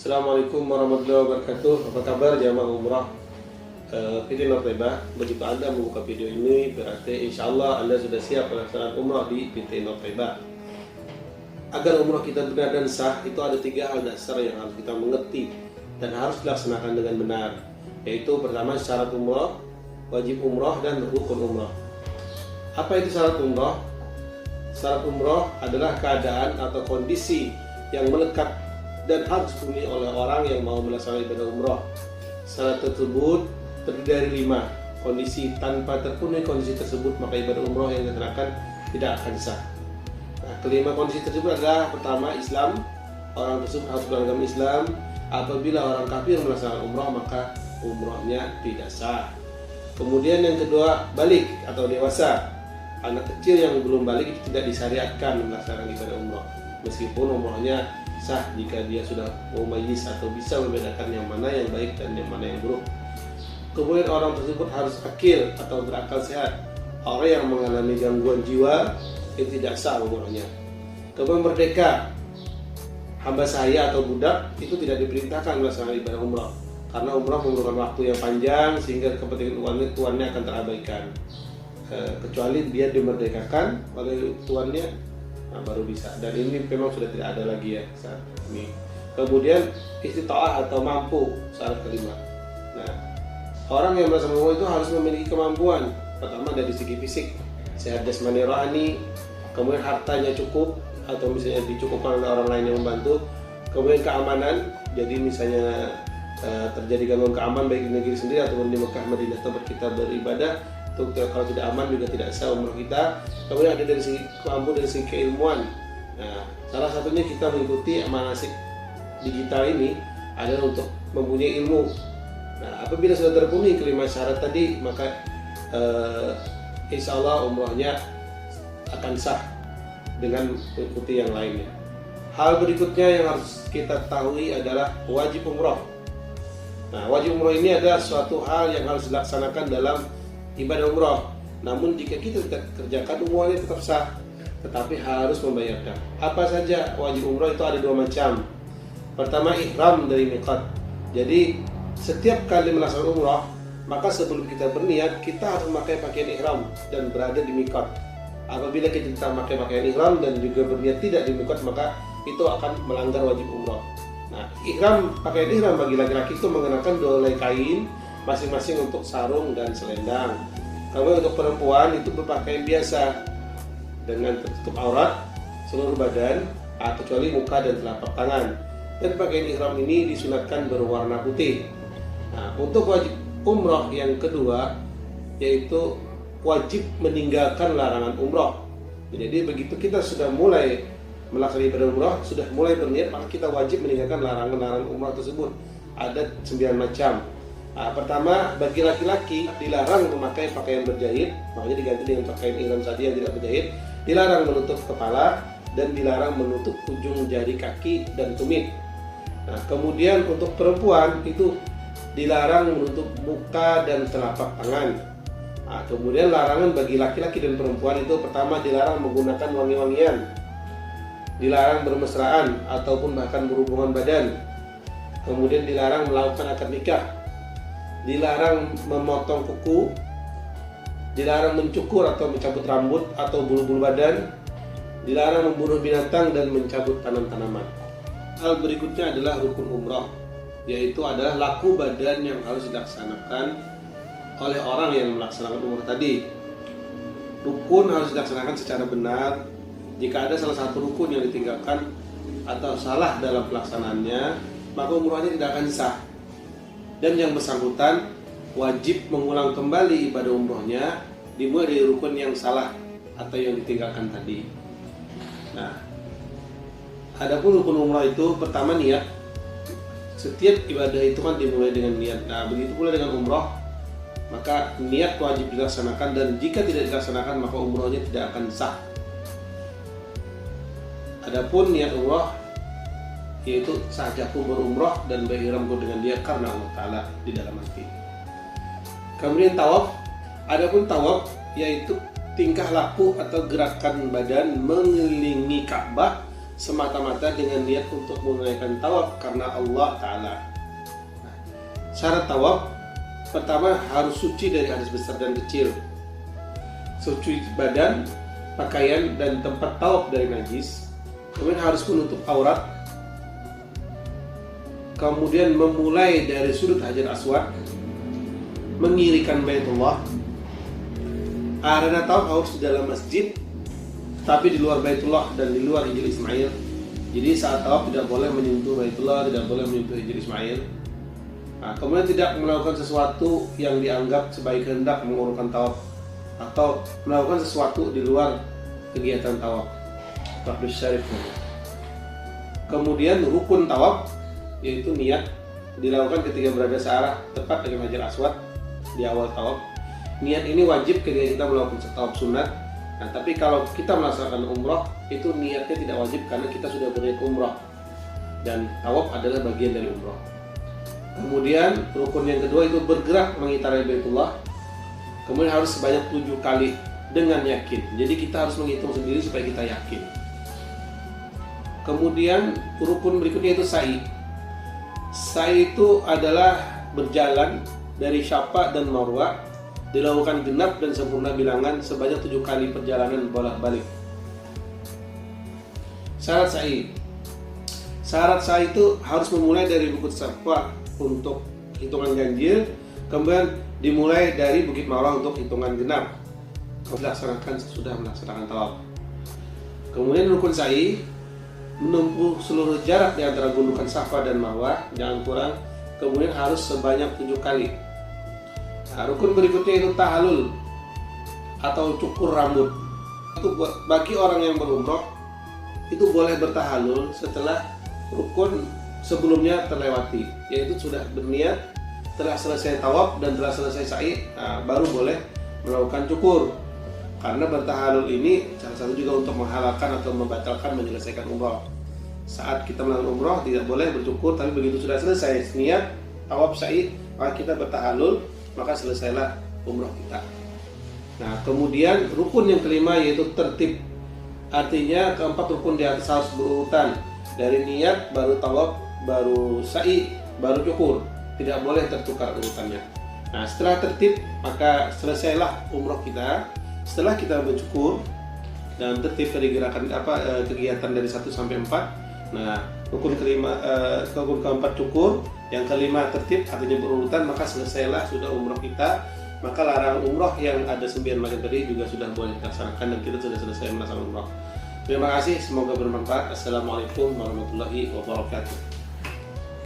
Assalamualaikum warahmatullahi wabarakatuh. Apa kabar jamaah umrah PT Nur Thaibah? Begitu Anda membuka video ini, berarti insya Allah Anda sudah siap pelaksanaan umrah di PT Nur Thaibah. Agar umrah kita benar dan sah, itu ada 3 hal dasar yang harus kita mengerti dan harus dilaksanakan dengan benar. Yaitu pertama syarat umrah, wajib umrah, dan rukun umrah. Apa itu syarat umrah? Syarat umrah adalah keadaan atau kondisi yang melekat dan harus dipenuhi oleh orang yang mau melaksanakan ibadah umrah. Syarat tersebut terdiri dari 5 kondisi. Tanpa terpenuhi kondisi tersebut, maka ibadah umrah yang dilaksanakan tidak akan sah. Nah, kelima kondisi tersebut adalah: pertama, Islam. Orang tersebut harus beragama Islam. Apabila orang kafir melaksanakan umrah, maka umrahnya tidak sah. Kemudian yang kedua, balik atau dewasa. Anak kecil yang belum balik itu tidak disyariatkan melaksanakan ibadah umrah, meskipun umrahnya sah jika dia sudah mumayyiz atau bisa membedakan yang mana yang baik dan yang mana yang buruk. Kemudian orang tersebut harus akil atau berakal sehat. Orang yang mengalami gangguan jiwa itu tidak sah umrahnya. Kemudian merdeka, hamba sahaya atau budak itu tidak diperintahkan melaksanakan ibadah umrah, karena umrah memerlukan waktu yang panjang sehingga kepentingan tuannya akan terabaikan. Kecuali dia dimerdekakan oleh tuannya, nah baru bisa. Dan ini memang sudah tidak ada lagi ya saat ini. Kemudian istita'ah atau mampu, syarat kelima. Nah, orang yang melaksanakan umrah itu harus memiliki kemampuan. Pertama dari segi fisik, sehat jasmani rohani. Kemudian hartanya cukup atau misalnya dicukupkan oleh orang lain yang membantu. Kemudian keamanan, jadi misalnya terjadi gangguan keamanan baik di negeri sendiri ataupun di Mekah, Madinah tempat kita beribadah. Kalau tidak aman juga tidak sah umrah kita. Kemudian ada dari segi kemampuan, dari segi keilmuan. Nah, salah satunya kita mengikuti manasik digital ini adalah untuk mempunyai ilmu. Nah, apabila sudah terpenuhi kelima syarat tadi, maka insya Allah umrahnya akan sah dengan mengikuti yang lainnya. Hal berikutnya yang harus kita ketahui adalah wajib umrah. Nah, wajib umrah ini adalah suatu hal yang harus dilaksanakan dalam ibadah umrah. Namun jika kita tidak kerjakan, umrahnya tetap sah, tetapi harus membayarkan. Apa saja wajib umrah itu? Ada 2 macam. Pertama, ihram dari miqat. Jadi setiap kali melaksanakan umrah, maka sebelum kita berniat, kita harus memakai pakaian ihram dan berada di miqat. Apabila kita tidak memakai pakaian ihram dan juga berniat tidak di miqat, maka itu akan melanggar wajib umrah. Nah, pakaian ihram bagi laki-laki itu mengenakan 2 helai kain masing-masing untuk sarung dan selendang. Kemudian untuk perempuan itu berpakaian biasa dengan tertutup aurat seluruh badan kecuali muka dan telapak tangan. Dan pakaian ihram ini disunatkan berwarna putih. Nah, untuk wajib umrah yang kedua yaitu wajib meninggalkan larangan umrah. Jadi begitu kita sudah mulai melaksanakan ibadah umrah, sudah mulai berniat, maka kita wajib meninggalkan larangan-larangan umrah tersebut. Ada 9 macam. Nah, pertama, bagi laki-laki dilarang memakai pakaian berjahit, makanya diganti dengan pakaian ihram tadi yang tidak berjahit. Dilarang menutup kepala dan dilarang menutup ujung jari kaki dan tumit. Nah, kemudian untuk perempuan itu dilarang menutup muka dan telapak tangan. Nah, kemudian larangan bagi laki-laki dan perempuan itu pertama dilarang menggunakan wangi-wangian, dilarang bermesraan ataupun bahkan berhubungan badan. Kemudian dilarang melakukan akad nikah, dilarang memotong kuku, dilarang mencukur atau mencabut rambut atau bulu-bulu badan, dilarang membunuh binatang dan mencabut tanam-tanaman. Hal berikutnya adalah rukun umrah, yaitu adalah laku badan yang harus dilaksanakan oleh orang yang melaksanakan umrah tadi. Rukun harus dilaksanakan secara benar. Jika ada salah satu rukun yang ditinggalkan atau salah dalam pelaksanaannya, maka umrahnya tidak akan sah. Dan yang bersangkutan wajib mengulang kembali ibadah umrohnya dimulai dari rukun yang salah atau yang ditinggalkan tadi. Nah, adapun rukun umrah itu pertama niat. Setiap ibadah itu kan dimulai dengan niat. Nah, begitu pula dengan umrah, maka niat wajib dilaksanakan dan jika tidak dilaksanakan maka umrohnya tidak akan sah. Adapun niat umrah yaitu saat aku berumrah dan berihramku dengan dia karena Allah Ta'ala di dalam hati. Kemudian tawaf. Adapun tawaf yaitu tingkah laku atau gerakan badan mengelilingi Ka'bah semata-mata dengan niat untuk menunaikan tawaf karena Allah Ta'ala. Nah, syarat tawaf pertama harus suci dari hadas besar dan kecil, suci badan, pakaian, dan tempat tawaf dari najis. Kemudian harus menutup aurat, kemudian memulai dari sudut Hajar Aswad, mengirikan Baitullah. Arena tawaf harus di dalam masjid, tapi di luar Baitullah dan di luar Hijr Ismail. Jadi saat tawaf tidak boleh menyentuh Baitullah, tidak boleh menyentuh Hijr Ismail. Nah, kemudian tidak melakukan sesuatu yang dianggap sebagai kehendak mengurungkan tawaf, atau melakukan sesuatu di luar kegiatan tawaf. Tawafus syarif. Kemudian rukun tawaf yaitu niat dilakukan ketika berada searah tepat dengan Hajar Aswad di awal tawaf. Niat ini wajib ketika kita melakukan tawaf sunat. Nah, tapi kalau kita melaksanakan umrah itu niatnya tidak wajib karena kita sudah berniat umrah dan tawaf adalah bagian dari umrah. Kemudian rukun yang kedua itu bergerak mengitari Baitullah. Kemudian harus sebanyak 7 kali dengan yakin. Jadi kita harus menghitung sendiri supaya kita yakin. Kemudian rukun berikutnya itu sa'i. Sa'i itu adalah berjalan dari Syafa dan Marwah, dilakukan genap dan sempurna bilangan sebanyak 7 kali perjalanan bolak-balik. Syarat sa'i. Syarat sa'i itu harus memulai dari Bukit Safa untuk hitungan ganjil, kemudian dimulai dari Bukit Marwah untuk hitungan genap. Dilaksanakan sesudah melaksanakan tawaf. Kemudian rukun sa'i menempuh seluruh jarak di antara gundukan Safa dan Marwah, jangan kurang, kemudian harus sebanyak 7 kali. Nah, rukun berikutnya itu tahallul atau cukur rambut. Itu bagi orang yang berumrah itu boleh bertahallul setelah rukun sebelumnya terlewati, yaitu sudah berniat, telah selesai tawaf dan telah selesai sa'i, baru boleh melakukan cukur. Karena bertahallul ini salah satu juga untuk menghalalkan atau membatalkan menyelesaikan umrah. Saat kita melakukan umrah tidak boleh bercukur, tapi begitu sudah selesai niat tawaf sa'i, maka kita bertahallul, maka selesailah umrah kita. Nah, kemudian rukun yang kelima yaitu tertib. Artinya keempat rukun di atas harus berurutan, dari niat baru tawaf, baru sa'i, baru cukur. Tidak boleh tertukar urutannya. Nah, setelah tertib maka selesailah umrah kita. Setelah kita bercukur dan tertib dari gerakan kegiatan dari 1 sampai 4. Nah, rukun keempat cukur, yang kelima tertib artinya berurutan, maka selesailah sudah umrah kita. Maka larangan umrah yang ada 9 macam tadi juga sudah boleh dilaksanakan dan kita sudah selesai melaksanakan umrah. Terima kasih, semoga bermanfaat. Assalamualaikum warahmatullahi wabarakatuh.